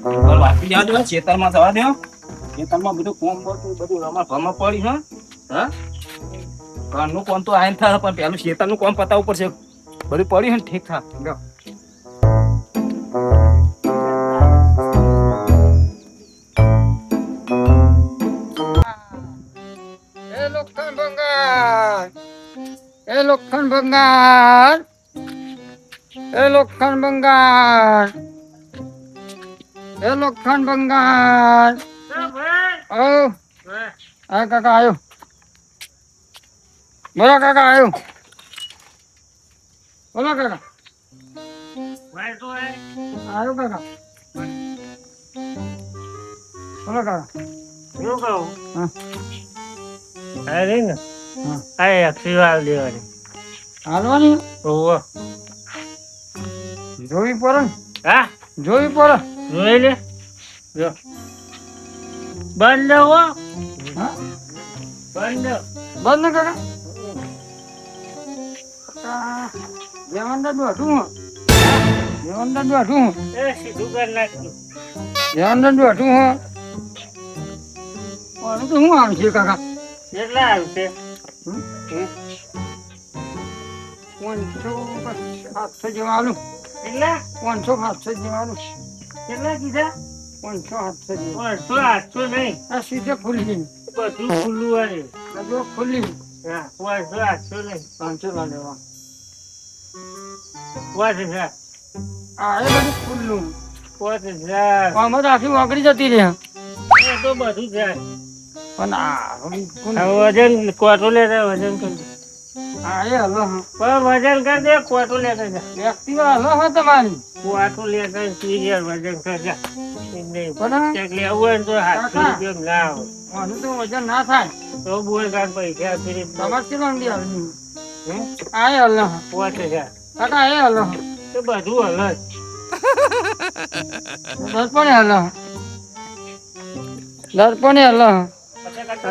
વાપી જવા દો, ખેતરમાં જવા દો. ખેતરમાં બધું કોમ બધું રમા ભમા પડી છે. હા, ઘરનું કોમ તો આયન થાય, પણ પેલું ખેતરનું કોમ પતાવવું પડશે. બધું પડ્યું છે ને ઠીક ઠાક. એ લોખંડ ભંગાર, એ લોખંડ ભંગાર, એ લોખંડ ભંગાર, એ લોખંડ ભંગાર. ઓ આ કાકા આવ્યો. બોલો કાકા આવ્યો. બોલો કાકા આવ્યો. કાકા બોલો કાકા. શું કહું? હા અરે ને હા આ એક્ટિવા દેવાની. હાલવાની ઓહો. જોવી પડે ને, હા જોવી પડે. જોઈ લે. જો બંધ હો. હા બંધ. બંધ ને કાકા. કાકા દેવાનદાર બેઠું હું. દેવાનદાર બેઠું હું. એ સીધું કરી નાખ્યું. દેવાનદાર બેઠું હું. આનું તો શું આવશે કાકા? કેટલા આવશે? હમ? 500 જેવા આલું. કેટલા? 500 જેવા આલું. કેટલા કીધા? 500 જેવા. 800 નહીં. આ સીધે ખુલ્લી. બધું ખુલ્લું હોય. આ જો ખુલ્લી. હા 800 નહીં. 500 ના લેવા. 5000. આ એ બધું ખુલ્લું. 5000. આમાં તો આખી વાગડી જતી રહે. એ તો બધું જાય. પણ આ વજન કોટો લેતા વજન કરી. આ એ હલો પણ વજન કરી દે કોટો લેતા જા. એક્ટિવા હલો હો તમારી. કોટો લેતા સીરિયલ વજન કરજા. નહીં પણ ચેક લેવું હોય ને તો 700 રૂપિયા ના આવે. આનું તો વજન ના થાય. તો બોલ કાઢ પૈસા ફરી. તમારે કેટલા અંડી આવી? હમ? આ એ હલો 5000. કાકા એ હલો તો બધું હલત. દર્પણે હલો દર્પણે હલો.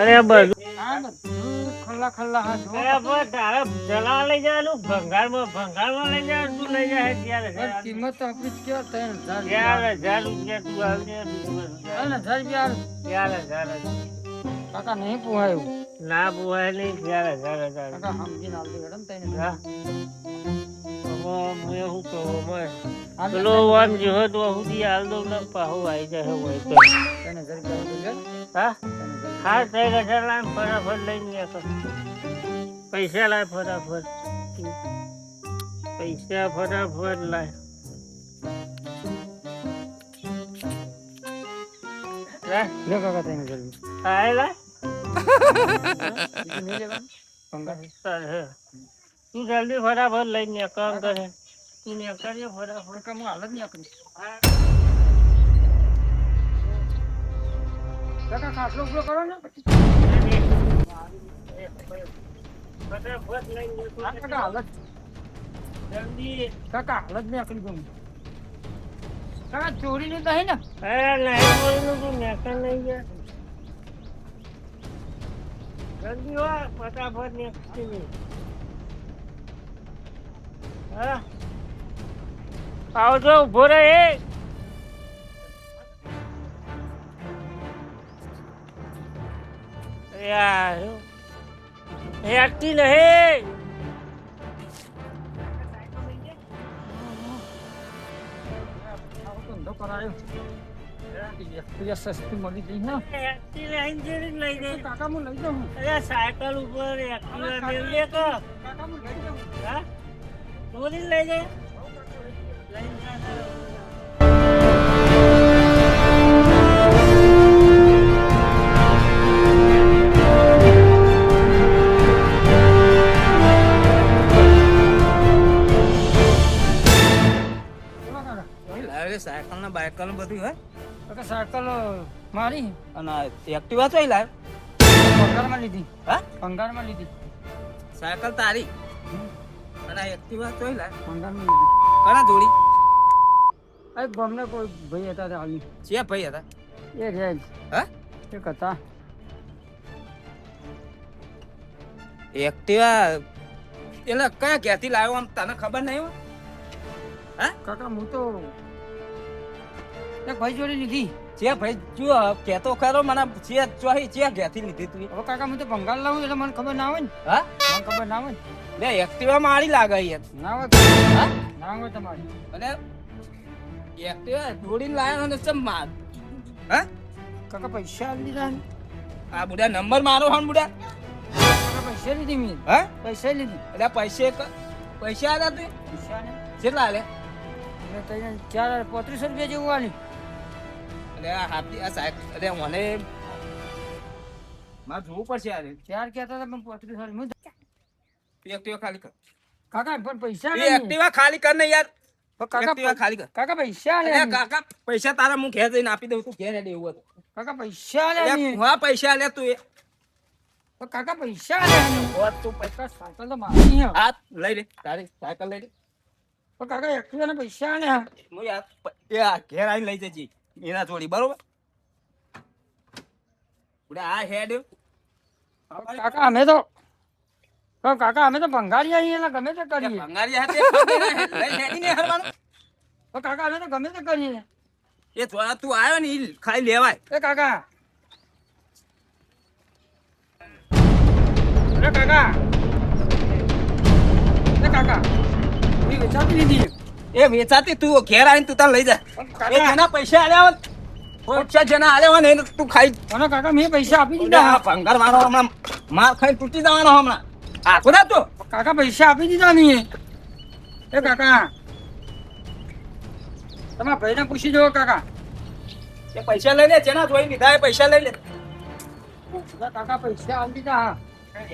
અરે બધું આ બધું ખલ્લા ખલ્લા હા જો. અરે પણ તારે જલાવા લઈ જવાનું ભંગારમાં લઈ જવાનું તું લઈ જાય ત્યારે પણ કિંમત તો આપણી જ કેવા 1000 રૂપિયા તું આવજે. 1000 રૂપિયા. 1000. કાકા નહીં પોહાયું. ના પોવાય નહીં. 1000. કાકા સમજીને આવજો મેડમ તઈને. હા હું એવું કહું મને આ પેલો આમ જેવો તો સુધી હાલ દઉં ને પાહુ આવી જાય હોય તો. 3000 રૂપિયા આવજો. હા હા 3000 લાવ ફટાફટ લઈને આવ. પૈસા લાય ફટાફટ. પૈસા ફટાફટ લાય. લે કાકા 3000 રૂપિયા. હા લાય. બીજું નહીં લેવાનું? પંગા. તું જલ્દી ફટાફટ લઈને કામ કરે. તું ને કરીએ ફટાફટ. કાકા હું હાલ જ નહીં આપણી. કાકા ખાટલો ઉપલો કરો ને. ફટાફટ લઈને હા કાકા હાલ જ. જલ્દી. કાકા હાલ જ નહીં આપણી ગમે. કાકા ચોરી નહીં થાય ને? અરે નહીં બોલનું તું નેકર નહીં ગયા. જલ્દી હો ફટાફટ નીકળી. હા આવજો ઉભો રહે. યાર હેડતી નહીં. ધંધો કરાયો. સસ્તી મળી ગઈ ને. હેડતી નહીં જેરી લઈ જાય. કાકા હું લઈ જાઉં. અરે સાયકલ ઉપર એક્ટિવા મેલ દે તો. કાકા હું લઈ જાઉં. હા ચોરી લઈ જાય. લઈને જા. સાયકલ ના બાયકલ ને બધું હોય. કાકા સાયકલ મારી અને એક્ટિવા ચોઈ લાવ. પંગારમાં લીધી. હા પંગારમાં લીધી. સાયકલ તારી અને એક્ટિવા ચોઈ લાવ. પંગારમાં લીધી. કણા જોડી? આ ગમને કોઈ ભાઈ હતા તે આવી. છે ભાઈ હતા એ રે હા એક હતા. એક્ટિવા એટલે કયા ક્યાંથી લાવ્યો આમ તને ખબર નહીં હોય? હા કાકા હું તો એક ભાઈ જોડે લીધી. જે ભાઈ જો કેતો ખરો મને જે ચોહી જે ઘેરથી લીધી તું હવે કાકા હું તો ભંગાર લાવું એટલે મને ખબર ના હોય ને. હા મને ખબર ના હોય ને. બે એક્ટિવા મારી લાગે યાર ના હોય હા ના હોય તમારી. અને એક્ટિવા દોડીને લાયો ને ચમ માર હા કાકા પૈસા આપી દીધા ને. આ બુડા નંબર મારો હન બુડા કાકા પૈસા લીધી મેં. હા પૈસા લીધી. એટલે પૈસા આલ્યા તું પૈસા ને કેટલા આલ્યા એટલે તઈને 3500 રૂપિયા જેવું આલી. એટલે આ હાથી આ સાહેબ એટલે મને મારે જોવું પડશે યાર ચાર કહેતા હતા પણ 3500 હું એક્ટિવા ખાલી કર કાકા પણ પૈસા એ નહીં. એક્ટિવા ખાલી કર ને યાર પણ એક્ટિવા ખાલી કર કાકા પૈસા અરે આલ્યા નહીં. કાકા પૈસા તારા હું ઘેર જઈને આપી દઉં તું ઘેર હેડે એવું હતું કાકા પૈસા આલ્યા અલ્યા, નહીં. હા પૈસા લે તું એ પણ કાકા પૈસા આલ્યા નહીં. હોત તું પૈસા કાકા સાયકલ તો મારી હે. આ લઈ લે તારી સાયકલ લઈ લે પણ કાકા એક્ટિવાના પૈસા આલ્યા. હું યાર એ આ ઘેર આવીને લઈ જજે એના જોડી બરોબર ઉડે આ હેડ કાકા અમે તો પણ કાકા અમે તો ભંગારી આવીએ એટલે ગમે તે કરીએ. ભંગારી હાથે લઈ હેડીને હરવાનું પણ કાકા અમે તો ગમે તે કરીએ. એ થોડા તું આવ્યો ને ઈ ખાલી લેવાય એ કાકા અરે કાકા એ કાકા એ વેચાતી લીધી. એ વેચાતી તું ઘેર આવીને તું તાર લઈ જા કાકા. એ જેના પૈસા આલ્યા હોત પૈસા જેના આલ્યા હોય ને એને તું ખાઈ મને કાકા મેં પૈસા આપી આ દીધા. ભંગાર વાળો હમણાં માર ખાઈ તૂટી જવાનો હમણાં આખો ના તું કાકા પૈસા આપી દીધા નહીં. એ કાકા તમારા ભાઈને પૂછી જુઓ કાકા. એ પૈસા લઈ લે જેના જોઈ લીધા એ પૈસા લઈ લે કાકા પૈસા આપી દીધા. હા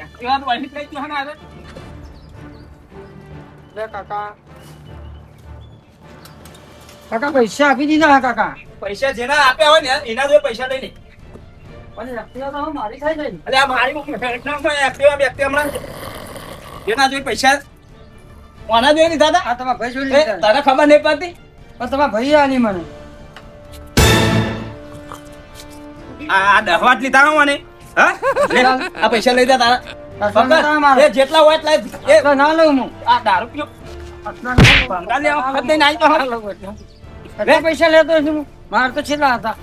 એક્ટિવા તો વહી લઈ ગયો ને હારે. લે કાકા કાકા પૈસા આપી દીધા. હા કાકા પૈસા જેના આપ્યા હોય ને એના જોઈ પૈસા લઈ લે પણ એક્ટિવા તો હવે મારી થઈ ગઈ. અરે આ મારી એક્ટિવા વ્યક્તિ હમણાં જેના જોઈ પૈસા કોના જોઈ લીધા હતા આ તમારા ભાઈ જોઈ એ, લીધા. તને ખબર નહીં પડતી પણ તમારા ભાઈ આલી મને. આ દહવાટ લીધા હો મને હા લે, આ પૈસા લઈ જા તારા આટલા નતા પકડ. મારે. એ જેટલા હોય એટલા એ આટલા ના લઉં હું. આ દારૂ પીઓ આટલા ના લઉં. ભંગાર લેવા વખત નહીં આવી તો ના લઉં એટલે. એટલા પૈસા લેતો છું. મારે તો છેલ્લા હતા.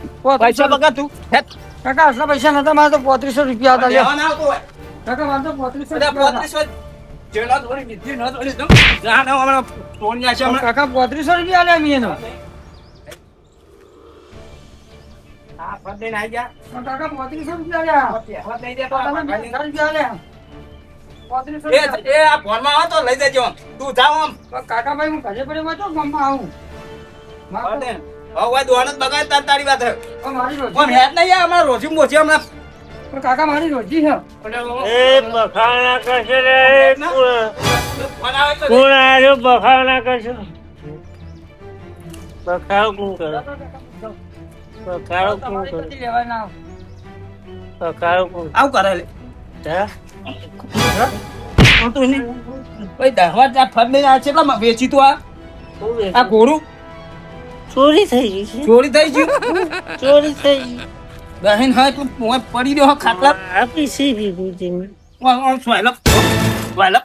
પૈસા પકડ તું હેટ. કાકા આટલા પૈસા નતા. મારે તો 3500 રૂપિયા હતા. લ્યો. લેવા ના આવતો હોય કાકા મારે તો 3500 બધા રૂપિયા હતા. 35 જેના જોડી વિધિ ન જોડી તો જાણે હમણાં ટોનિયા છે પણ હમણાં કાકા 3500 રૂપિયા આલ્યા મેં એનો. આ ફટ દઈને આવી ગયા પણ કાકા 3500 રૂપિયા આલ્યા. ફટ દઈ દે તો તમે આ 2000 રૂપિયા આલ્યા. 3500 એ રૂપિયા. એ આ ફોનમાં આવે તો લઈ જજો આમ. તું જાવ આમ પણ કાકા ભાઈ હું ઘરે પડ્યો હોય તો ગામમાં આવું. મારે ફટ તો- દે. હવે ઓય દોણ જ બગાડ તાર તારી વાત હે. પણ મારી રોજી. આમ હેડ નહીં આવે હમણાં રોજી મોજી હમણાં પણ કાકા મારી રોજી છે. એ બખાવના કરશે રે ફોન આવે તો કોણ આવ્યો બખાવના કરશે બખાવ કોણ કરે બખાવ કોણ તમારી કરે બધી લેવાય ના આવે. બખાવ કોણ આવું કરે લે હે? તું નહીં ઓય દહવા આ ફટ દઈને આ કેટલામાં વેચી તું આ શું છે? આ ગોરું ચોરી થઈ ગઈ છે ચોરી થઈ ગયું ચોરી થઈ ગઈ બહેન હા તું ઓય પડી રહ્યો ખાટલા આપી સી દીધું તમે ઓય સ્વાયલપ સ્વાયલપ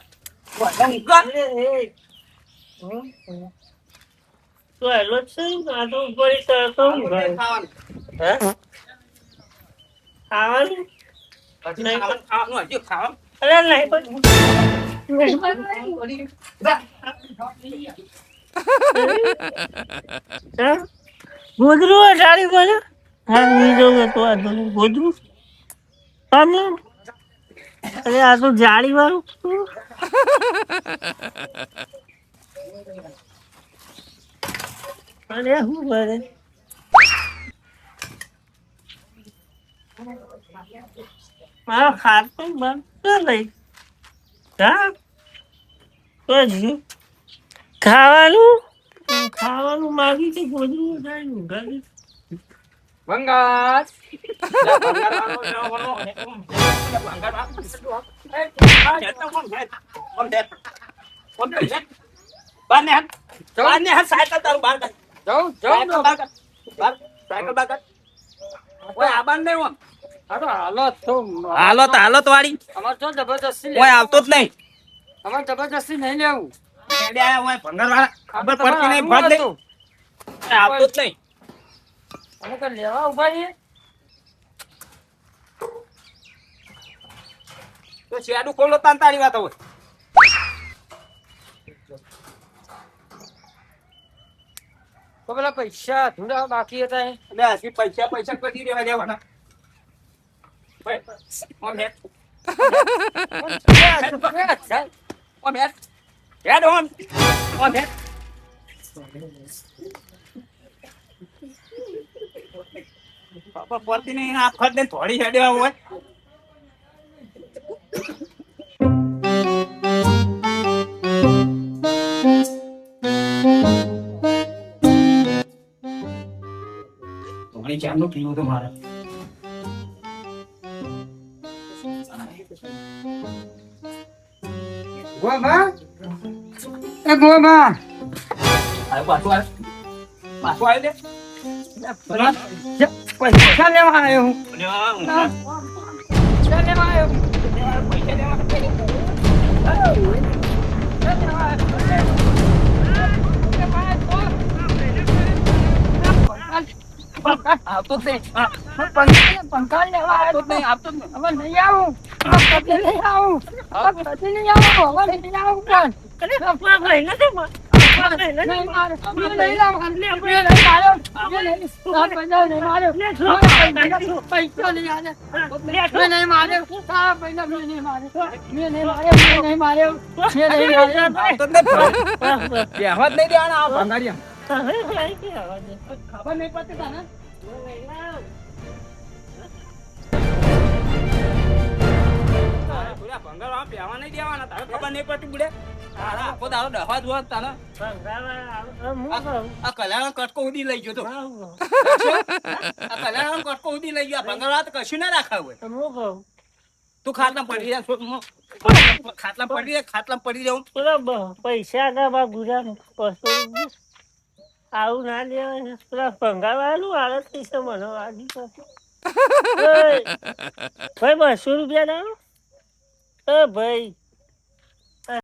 તો એલો છે આ તો ઉપર તરતો હે ખાવાનું અરે નહીં પણ ગોદરું અટાડી પડે હા બીજો તો આ તો ગોદરું તમે અરે આ તો જાળી વાળું અરે શું કરે મારો ખાતો બંધ લઈ હા તો જ્યું ખાવાનું ખાવાનું માગી છે ગોદરું અટાડી ઘરે ભંગાર. જાઉં જાઉં ને. આ તો હાલત તો હાલત વાળી અમારે તો જબરજસ્તી કોઈ આવતો જ નહીં અમારે જબરજસ્તી નહીં લેવું. ભંગાર વાળા ખબર પડતી નહીં તમારે ભર દે હતું. આવતો જ નહીં અમે તો લેવા ઉભા છીએ. તો શેડું ખોલો તાન તારી વાત હોય. તો પેલા પૈસા થોડા બાકી હતા એ. એટલે હજી પૈસા કદી દેવા દેવાના. ઓમ હેડ. ઓમ હેડ. હેડ ઓમ. ઓમ હેડ. ખબર પડતી નહીં આ ફટ ને થોડી હેડ્યા હોય. પાણી ચાલુ પીવું તો મારે. ગોબા એ ગોબા આ પાછું આવે. પાછું આવે દે. પૈસા લેવા આવ્યો હું. અલ્યા, પૈસા લેવા આવ્યો. પૈસા લેવા. આવતો જ નહીં. પંખા લેવા આવ્યો જ નહીં. આવતો જ નહીં. હવે નહીં આવું. કદી નહીં આવું. કદી નહીં આવું. હવે નહીં આવું પણ. નહીં મારે. નહીં લાવવાનું. નહીં માર્યો. નહીં માર્યો. પૈસા નહીં આલે. મેં નહીં માર્યો. તારા પૈસા મેં નહીં માર્યો. મેં નહીં માર્યો. મેં નહીં માર્યો. મેં નહીં માર્યો. આવતો જ નહીં. બેહવા જ નહીં દેવાના આ ભંગારિયા. ખબર નહીં પડતી તને. થોડા ભંગાર બેહવા નહીં દેવાના. તારે ખબર નહીં પડતી બુડે. તારા આખો દાડો ડહવા જોવા તારા. આ કલ્યાણ કટકો ઉડી લઈ ગયો તો. આ કલ્યાણ કટકો ઉડી લઈ ગયો. આ ભંગાર તો કશું ના રાખાય હોય. તું ખાટલા પડી જા. ખાટલા પડી જા. ખાટલા પડી જાઉં. પૈસા ના બા ગુજા આવું ના લેવાય. પેલા ભંગારવાનું હાલત થઈ છે મને વાગી તો. ભાઈ 200 રૂપિયા ના ભાઈ